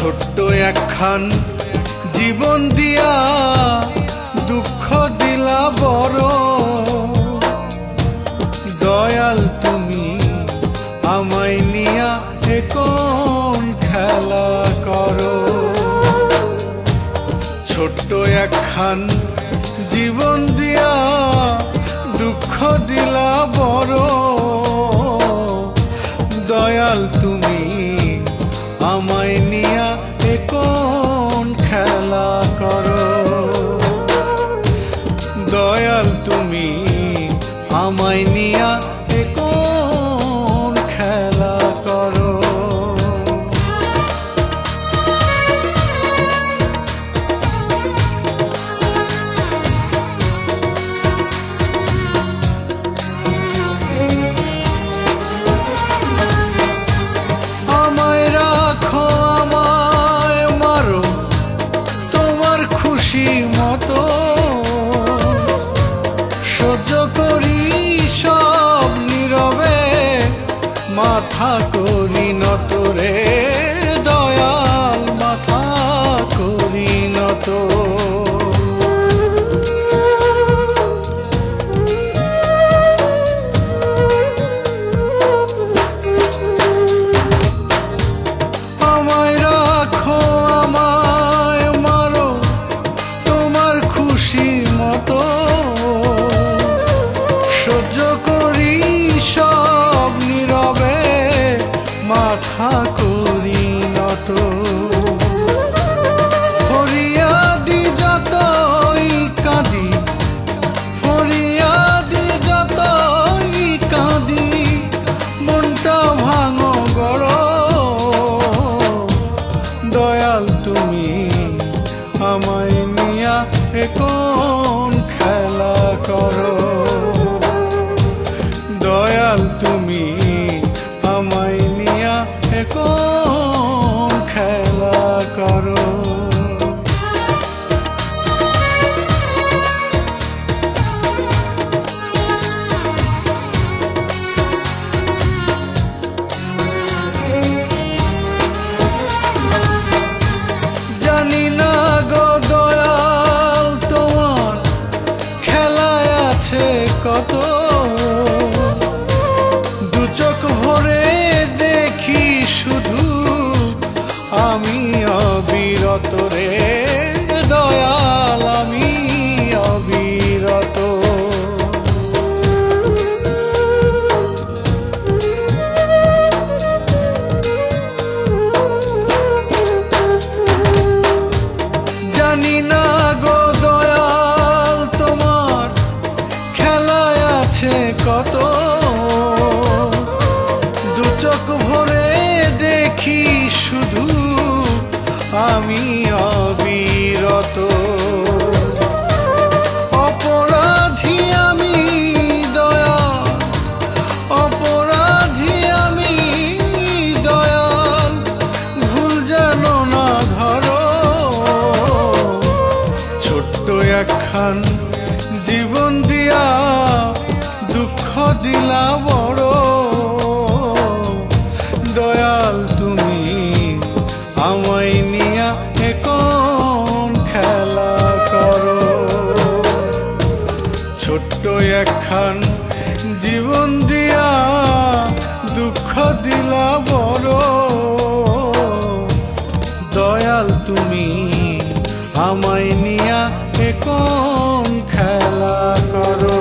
ছোট্ট একখান জীবন দিয়া দুঃখ দিলা বড়, দয়াল তুমি আমায় নিয়া এ কোন খেলা করো। ছোট্ট একখান জীবন দিয়া দুঃখ দিলা বড়, দয়াল তুমি আমায় নিয়া এ কোন খেলা করো। দয়াল তুমি আমায় নিয়া এ কোন খেলা করো। আমায় রাখো আমায় মারো তোমার খুশি মতো, সহ্য করি সব নীরবে মাথা করি নত রে, দয়াল মাথা করি নত। আমায় রাখো আমায় মারো তোমার খুশি মতো, সহ্য করি সব নীরবে মাথা করি নত। ফরিয়াদি যতই কাঁদি, ফরিয়াদি যতই কাঁদি, মনটা ভাঙো গড়, দয়াল তুমি আমায় নিয়া এ কোন খেলা করো। দয়াল তুমি আমায় নিয়া এ কোন খেলা করো। জানি না গো দয়াল তোমার খেলায় আছে কত, দু চোখ ভরে দেখি শুধু আমি অবিরত রে, দয়াল আমি অবিরত। জানি না গো দয়াল তোমার খেলায় আছে কত, দু চোখ ভরে দেখি শুধু আমি অবিরত। অপরাধী আমি দয়াল, অপরাধী আমি দয়াল, ভুল যেন না ধরো। ছোট্ট একখান জীবন দিয়া দুঃখ দিলা বড়, দয়াল তুমি আমায় নিয়া এ কোন খেলা করো। ছোট্ট একখান জীবন দিয়া দুঃখ দিলা বড়, দয়াল তুমি আমায় নিয়া এ কোন খেলা করো।